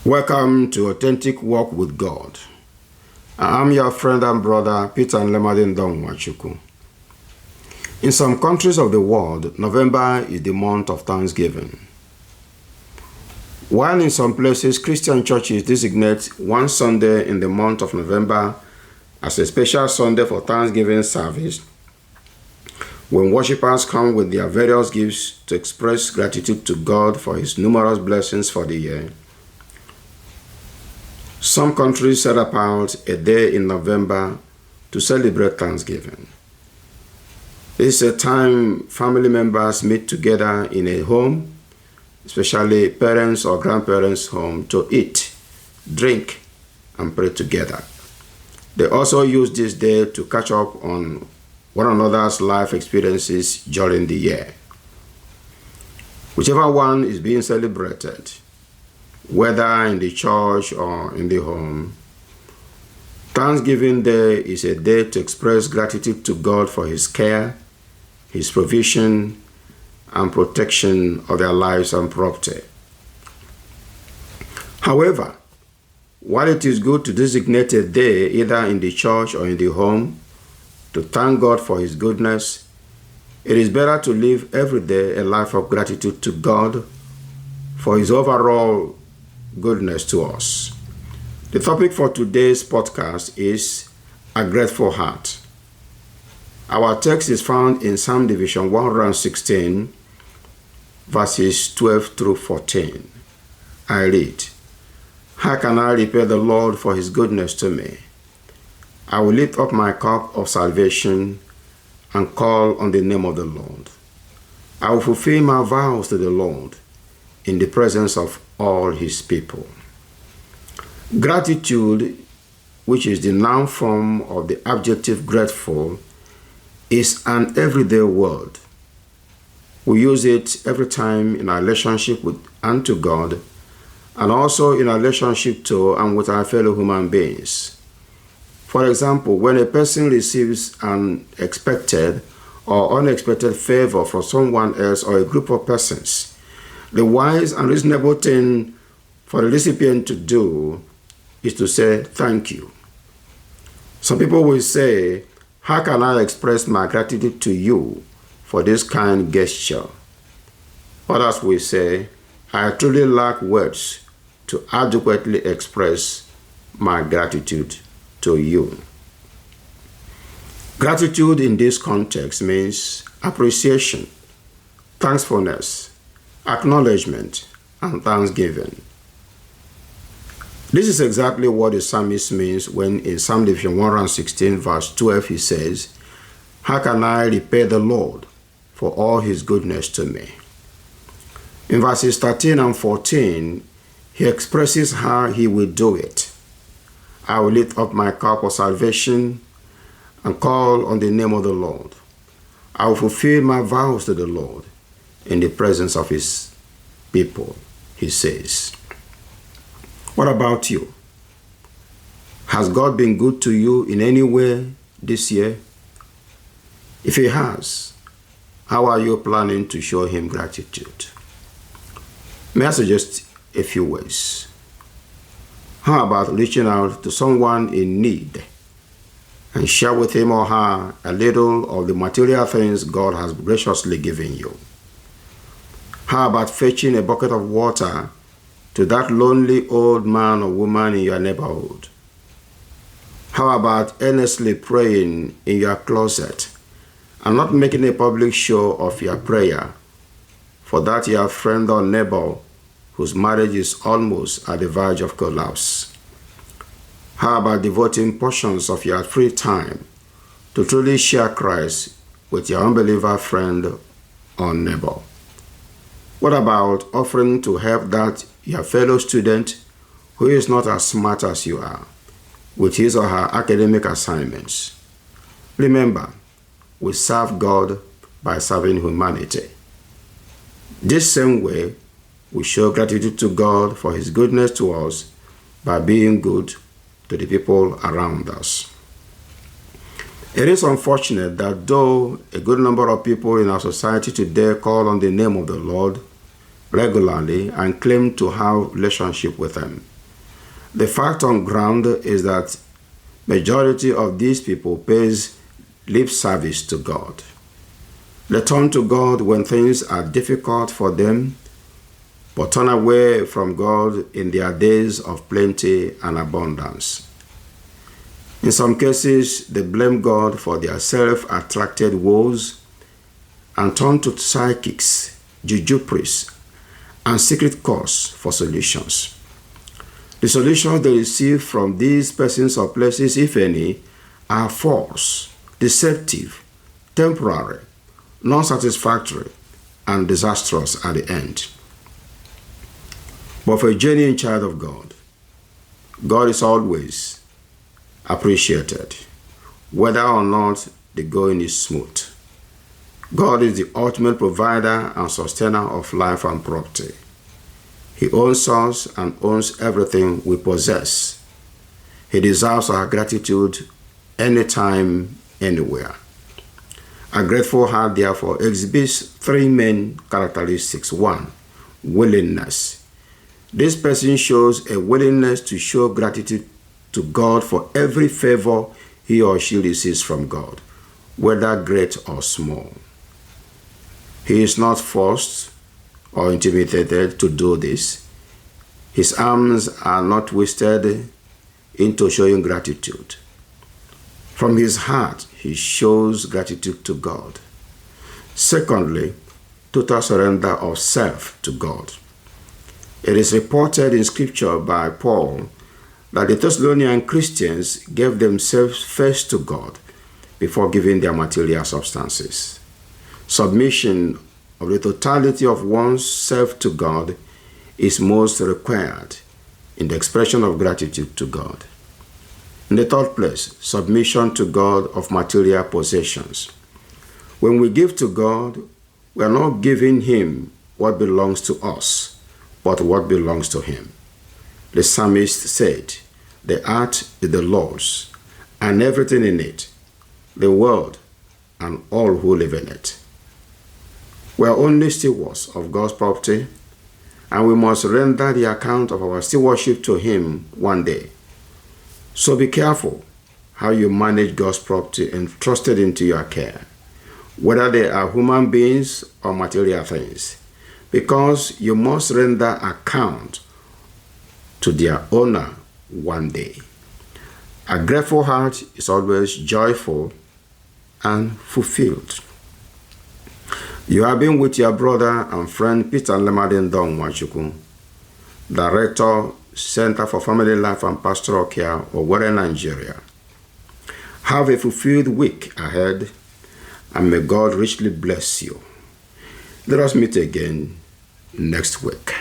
Welcome to Authentic Walk with God. I am your friend and brother, Peter Nlemadin Donwachuku. In some countries of the world, November is the month of Thanksgiving. While in some places, Christian churches designate one Sunday in the month of November as a special Sunday for Thanksgiving service, when worshippers come with their various gifts to express gratitude to God for His numerous blessings for the year. Some countries set apart a day in November to celebrate Thanksgiving. This is a time family members meet together in a home, especially parents' or grandparents' home, to eat, drink, and pray together. They also use this day to catch up on one another's life experiences during the year. Whichever one is being celebrated, whether in the church or in the home, Thanksgiving Day is a day to express gratitude to God for His care, His provision, and protection of their lives and property. However, while it is good to designate a day either in the church or in the home to thank God for His goodness, it is better to live every day a life of gratitude to God for His overall goodness to us. The topic for today's podcast is A Grateful Heart. Our text is found in Psalm Division 116, verses 12 through 14. I read, "How can I repay the Lord for His goodness to me? I will lift up my cup of salvation and call on the name of the Lord. I will fulfill my vows to the Lord in the presence of all His people." Gratitude, which is the noun form of the adjective grateful, is an everyday word. We use it every time in our relationship with and to God, and also in our relationship to and with our fellow human beings. For example, when a person receives an expected or unexpected favor from someone else or a group of persons, the wise and reasonable thing for the recipient to do is to say thank you. Some people will say, "How can I express my gratitude to you for this kind gesture?" Others will say, "I truly lack words to adequately express my gratitude to you." Gratitude in this context means appreciation, thankfulness, acknowledgement, and thanksgiving. This is exactly what the psalmist means when in Psalm Division 116, verse 12, he says, "How can I repay the Lord for all His goodness to me?" In verses 13 and 14, he expresses how he will do it. "I will lift up my cup of salvation and call on the name of the Lord. I will fulfill my vows to the Lord in the presence of His people," he says. What about you? Has God been good to you in any way this year? If He has, how are you planning to show Him gratitude? May I suggest a few ways? How about reaching out to someone in need and share with him or her a little of the material things God has graciously given you? How about fetching a bucket of water to that lonely old man or woman in your neighborhood? How about earnestly praying in your closet and not making a public show of your prayer for that your friend or neighbor whose marriage is almost at the verge of collapse? How about devoting portions of your free time to truly share Christ with your unbeliever friend or neighbor? What about offering to help that your fellow student who is not as smart as you are with his or her academic assignments? Remember, we serve God by serving humanity. This same way, we show gratitude to God for His goodness to us by being good to the people around us. It is unfortunate that though a good number of people in our society today call on the name of the Lord regularly and claim to have relationship with Him, The fact on ground is that majority of these people pays lip service to God. They turn to God when things are difficult for them, but turn away from God in their days of plenty and abundance. In some cases, they blame God for their self-attracted woes and turn to psychics, juju priests, and secret cause for solutions. The solutions they receive from these persons or places, if any, are false, deceptive, temporary, non-satisfactory, and disastrous at the end. But for a genuine child of God, God is always appreciated, whether or not the going is smooth. God is the ultimate provider and sustainer of life and property. He owns us and owns everything we possess. He deserves our gratitude anytime, anywhere. A grateful heart, therefore, exhibits three main characteristics. 1, willingness. This person shows a willingness to show gratitude to God for every favor he or she receives from God, whether great or small. He is not forced or intimidated to do this. His arms are not twisted into showing gratitude. From his heart, he shows gratitude to God. Secondly, total surrender of self to God. It is reported in Scripture by Paul that the Thessalonian Christians gave themselves first to God before giving their material substances. Submission of the totality of one's self to God is most required in the expression of gratitude to God. In the third place, submission to God of material possessions. When we give to God, we are not giving Him what belongs to us, but what belongs to Him. The psalmist said, "The earth is the Lord's, and everything in it, the world and all who live in it." We are only stewards of God's property, and we must render the account of our stewardship to Him one day. So be careful how you manage God's property entrusted into your care, whether they are human beings or material things, because you must render account to their owner one day. A grateful heart is always joyful and fulfilled. You have been with your brother and friend Peter Lemadin Don Nwachukwu, Director, Center for Family Life and Pastoral Care, Owerri, Nigeria. Have a fulfilled week ahead, and may God richly bless you. Let us meet again next week.